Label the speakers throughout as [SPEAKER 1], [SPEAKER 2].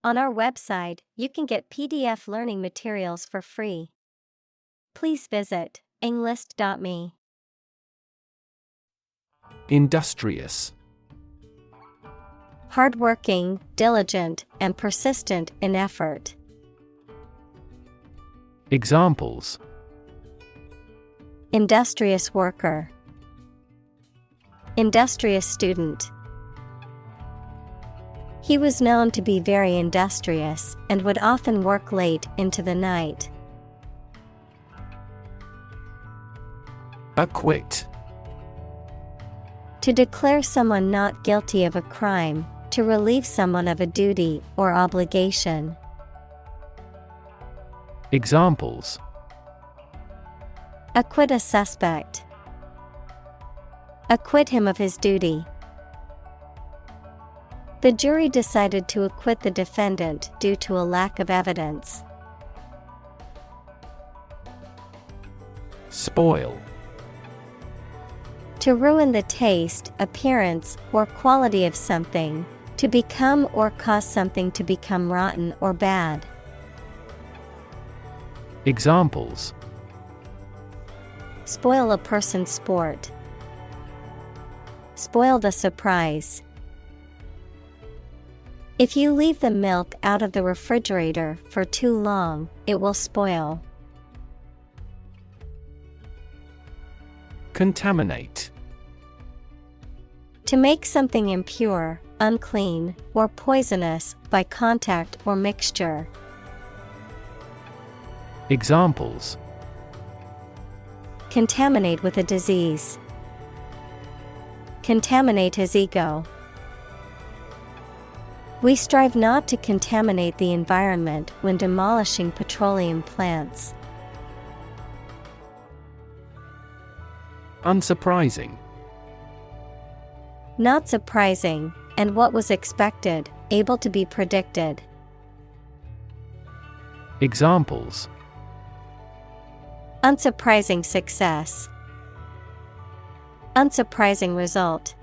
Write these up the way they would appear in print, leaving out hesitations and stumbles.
[SPEAKER 1] On our website, you can get PDF learning materials for free. Please visit englist.me.
[SPEAKER 2] Industrious.
[SPEAKER 1] Hardworking, diligent, and persistent in effort.
[SPEAKER 2] Examples:
[SPEAKER 1] Industrious worker. Industrious student. He was known to be very industrious and would often work late into the night.
[SPEAKER 2] Acquit.
[SPEAKER 1] To declare someone not guilty of a crime, to relieve someone of a duty or obligation.
[SPEAKER 2] Examples:
[SPEAKER 1] Acquit a suspect. Acquit him of his duty. The jury decided to acquit the defendant due to a lack of evidence.
[SPEAKER 2] Spoil.
[SPEAKER 1] To ruin the taste, appearance, or quality of something, to become or cause something to become rotten or bad.
[SPEAKER 2] Examples:
[SPEAKER 1] Spoil a person's sport. Spoil the surprise. If you leave the milk out of the refrigerator for too long, it will spoil.
[SPEAKER 2] Contaminate.
[SPEAKER 1] To make something impure, unclean, or poisonous by contact or mixture.
[SPEAKER 2] Examples:
[SPEAKER 1] Contaminate with a disease. Contaminate his ego. We strive not to contaminate the environment when demolishing petroleum plants.
[SPEAKER 2] Unsurprising.
[SPEAKER 1] Not surprising, and what was expected, able to be predicted.
[SPEAKER 2] Examples:
[SPEAKER 1] Unsurprising success. Unsurprising result.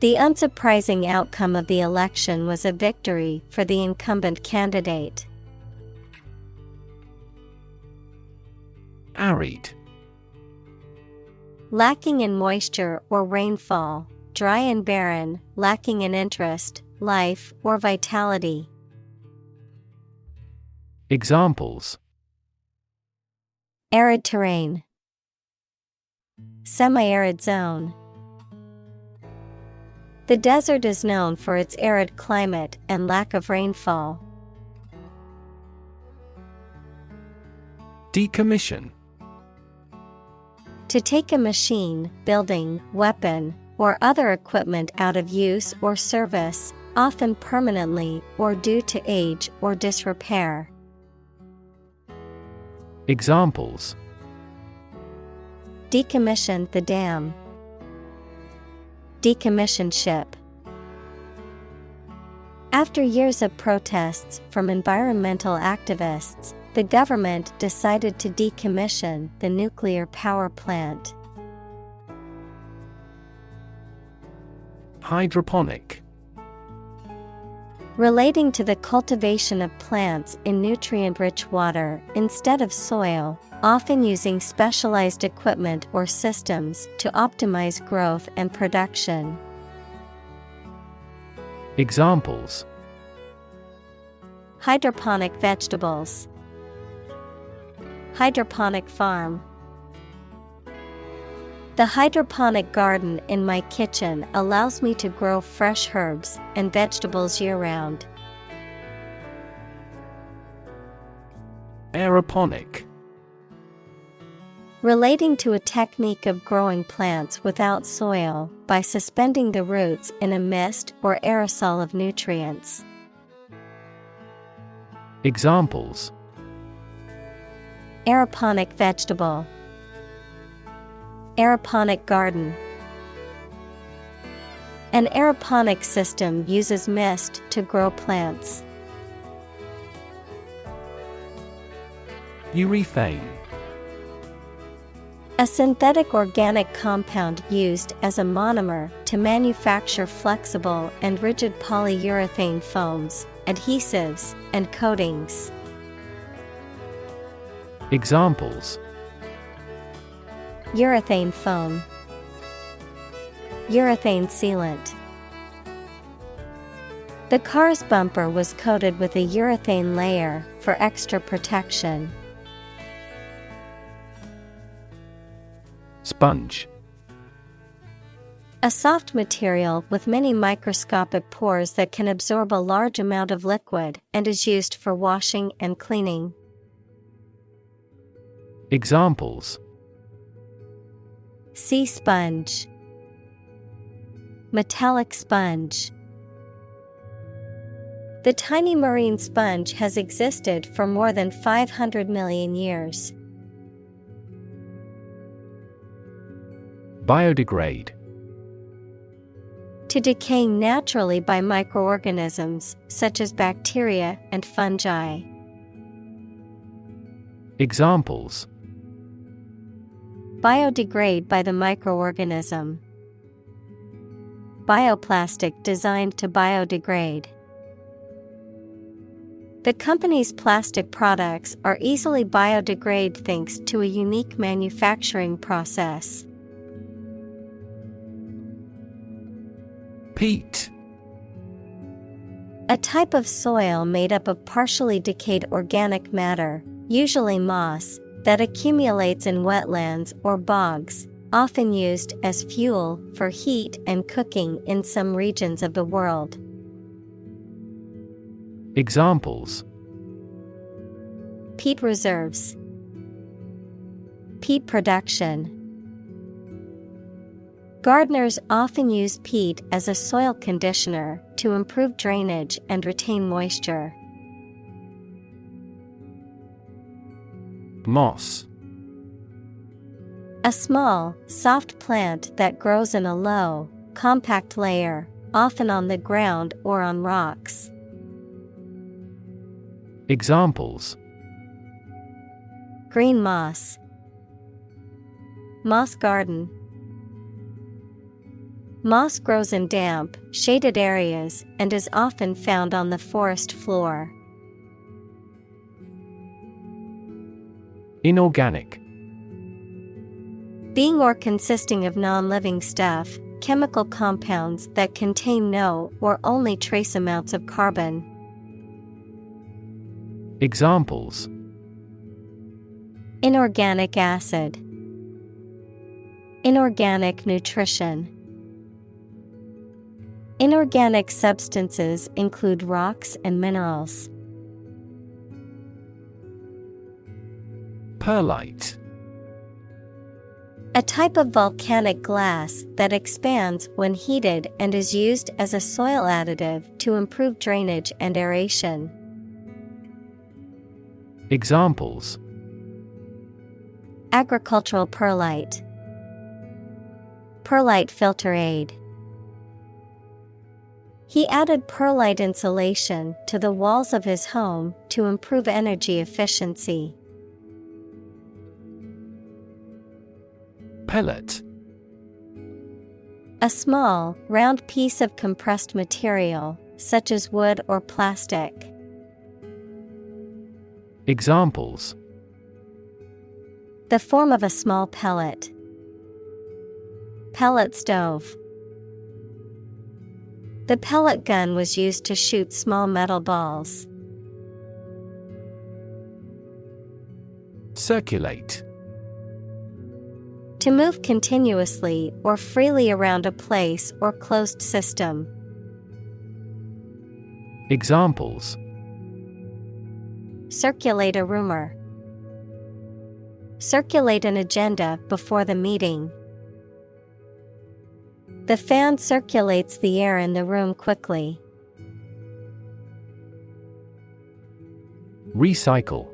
[SPEAKER 1] The unsurprising outcome of the election was a victory for the incumbent candidate.
[SPEAKER 2] Arid.
[SPEAKER 1] Lacking in moisture or rainfall, dry and barren, lacking in interest, life, or vitality.
[SPEAKER 2] Examples:
[SPEAKER 1] Arid terrain. Semi-arid zone. The desert is known for its arid climate and lack of rainfall.
[SPEAKER 2] Decommission.
[SPEAKER 1] To take a machine, building, weapon, or other equipment out of use or service, often permanently or due to age or disrepair.
[SPEAKER 2] Examples:
[SPEAKER 1] Decommission the dam. Decommission ship. After years of protests from environmental activists, the government decided to decommission the nuclear power plant.
[SPEAKER 2] Hydroponic.
[SPEAKER 1] Relating to the cultivation of plants in nutrient-rich water instead of soil, often using specialized equipment or systems to optimize growth and production.
[SPEAKER 2] Examples:
[SPEAKER 1] Hydroponic vegetables. Hydroponic farm. The hydroponic garden in my kitchen allows me to grow fresh herbs and vegetables year-round.
[SPEAKER 2] Aeroponic.
[SPEAKER 1] Relating to a technique of growing plants without soil by suspending the roots in a mist or aerosol of nutrients.
[SPEAKER 2] Examples:
[SPEAKER 1] Aeroponic vegetable. Aeroponic garden. An aeroponic system uses mist to grow plants.
[SPEAKER 2] Urethane.
[SPEAKER 1] A synthetic organic compound used as a monomer to manufacture flexible and rigid polyurethane foams, adhesives, and coatings.
[SPEAKER 2] Examples:
[SPEAKER 1] Urethane foam, urethane sealant. The car's bumper was coated with a urethane layer for extra protection.
[SPEAKER 2] Sponge.
[SPEAKER 1] A soft material with many microscopic pores that can absorb a large amount of liquid and is used for washing and cleaning.
[SPEAKER 2] Examples:
[SPEAKER 1] Sea sponge, metallic sponge. The tiny marine sponge has existed for more than 500 million years.
[SPEAKER 2] Biodegrade.
[SPEAKER 1] To decay naturally by microorganisms such as bacteria and fungi.
[SPEAKER 2] Examples:
[SPEAKER 1] Biodegrade by the microorganism. Bioplastic designed to biodegrade. The company's plastic products are easily biodegrade thanks to a unique manufacturing process.
[SPEAKER 2] Peat.
[SPEAKER 1] A type of soil made up of partially decayed organic matter, usually moss, that accumulates in wetlands or bogs, often used as fuel for heat and cooking in some regions of the world.
[SPEAKER 2] Examples:
[SPEAKER 1] Peat reserves, peat production. Gardeners often use peat as a soil conditioner to improve drainage and retain moisture.
[SPEAKER 2] Moss.
[SPEAKER 1] A small, soft plant that grows in a low, compact layer, often on the ground or on rocks.
[SPEAKER 2] Examples:
[SPEAKER 1] Green moss, moss garden. Moss grows in damp, shaded areas and is often found on the forest floor.
[SPEAKER 2] Inorganic.
[SPEAKER 1] Being or consisting of non-living stuff, chemical compounds that contain no or only trace amounts of carbon.
[SPEAKER 2] Examples:
[SPEAKER 1] Inorganic acid, inorganic nutrition. Inorganic substances include rocks and minerals.
[SPEAKER 2] Perlite.
[SPEAKER 1] A type of volcanic glass that expands when heated and is used as a soil additive to improve drainage and aeration.
[SPEAKER 2] Examples:
[SPEAKER 1] Agricultural perlite, perlite filter aid. He added perlite insulation to the walls of his home to improve energy efficiency.
[SPEAKER 2] Pellet.
[SPEAKER 1] A small, round piece of compressed material, such as wood or plastic.
[SPEAKER 2] Examples:
[SPEAKER 1] The form of a small pellet. Pellet stove. The pellet gun was used to shoot small metal balls.
[SPEAKER 2] Circulate.
[SPEAKER 1] To move continuously or freely around a place or closed system.
[SPEAKER 2] Examples:
[SPEAKER 1] Circulate a rumor. Circulate an agenda before the meeting. The fan circulates the air in the room quickly.
[SPEAKER 2] Recycle.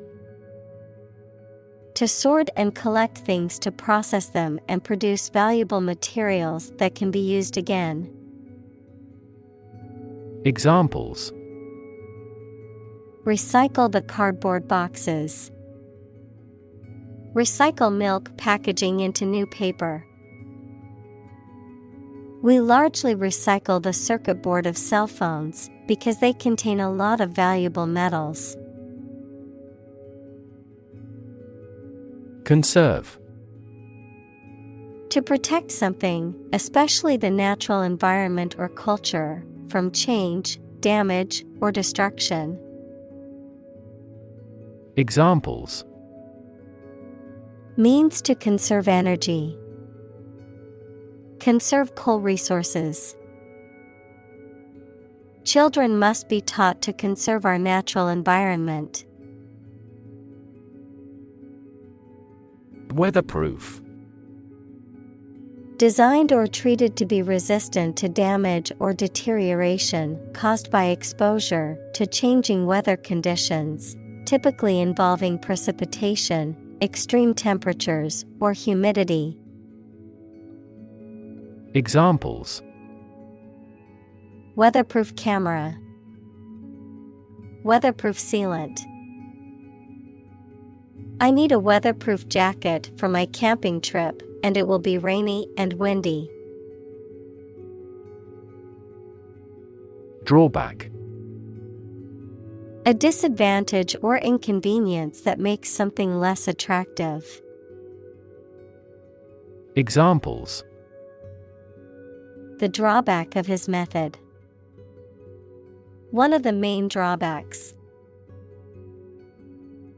[SPEAKER 1] To sort and collect things to process them and produce valuable materials that can be used again.
[SPEAKER 2] Examples:
[SPEAKER 1] Recycle the cardboard boxes. Recycle milk packaging into new paper. We largely recycle the circuit board of cell phones because they contain a lot of valuable metals.
[SPEAKER 2] Conserve.
[SPEAKER 1] To protect something, especially the natural environment or culture, from change, damage, or destruction.
[SPEAKER 2] Examples:
[SPEAKER 1] Means to conserve energy. Conserve coal resources. Children must be taught to conserve our natural environment.
[SPEAKER 2] Weatherproof.
[SPEAKER 1] Designed or treated to be resistant to damage or deterioration caused by exposure to changing weather conditions, typically involving precipitation, extreme temperatures, or humidity.
[SPEAKER 2] Examples:
[SPEAKER 1] Weatherproof camera. Weatherproof sealant. I need a weatherproof jacket for my camping trip, and it will be rainy and windy.
[SPEAKER 2] Drawback.
[SPEAKER 1] A disadvantage or inconvenience that makes something less attractive.
[SPEAKER 2] Examples:
[SPEAKER 1] The drawback of his method. One of the main drawbacks.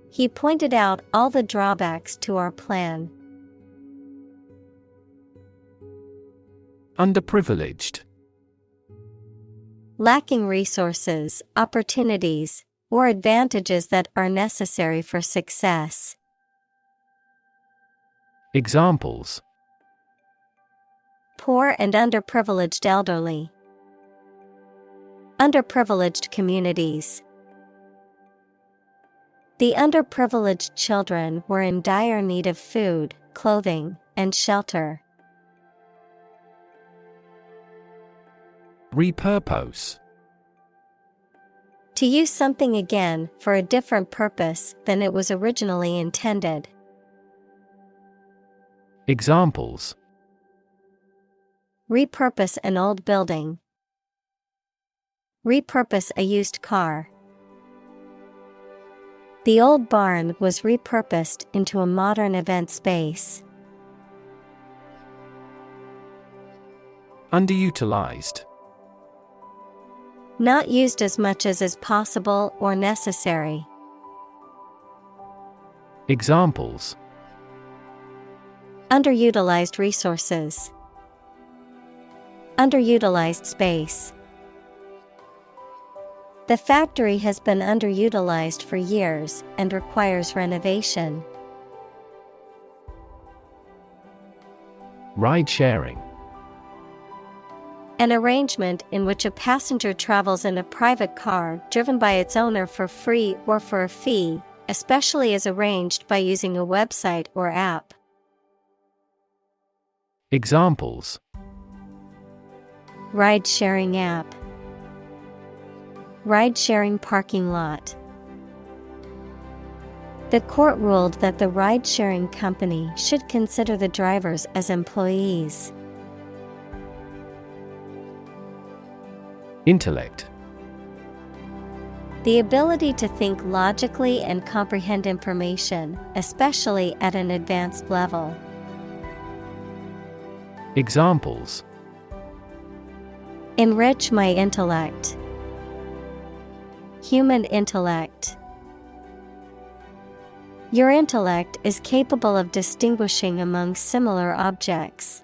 [SPEAKER 1] He pointed out all the drawbacks to our plan.
[SPEAKER 2] Underprivileged.
[SPEAKER 1] Lacking resources, opportunities, or advantages that are necessary for success.
[SPEAKER 2] Examples:
[SPEAKER 1] Poor and underprivileged elderly. Underprivileged communities. The underprivileged children were in dire need of food, clothing, and shelter.
[SPEAKER 2] Repurpose.
[SPEAKER 1] To use something again for a different purpose than it was originally intended.
[SPEAKER 2] Examples:
[SPEAKER 1] Repurpose an old building. Repurpose a used car. The old barn was repurposed into a modern event space.
[SPEAKER 2] Underutilized.
[SPEAKER 1] Not used as much as is possible or necessary.
[SPEAKER 2] Examples:
[SPEAKER 1] Underutilized resources. Underutilized space. The factory has been underutilized for years and requires renovation.
[SPEAKER 2] Ride-sharing.
[SPEAKER 1] An arrangement in which a passenger travels in a private car driven by its owner for free or for a fee, especially as arranged by using a website or app.
[SPEAKER 2] Examples:
[SPEAKER 1] Ride-sharing app. Ride-sharing parking lot. The court ruled that the ride-sharing company should consider the drivers as employees.
[SPEAKER 2] Intellect.
[SPEAKER 1] The ability to think logically and comprehend information, especially at an advanced level.
[SPEAKER 2] Examples:
[SPEAKER 1] Enrich my intellect. Human intellect. Your intellect is capable of distinguishing among similar objects.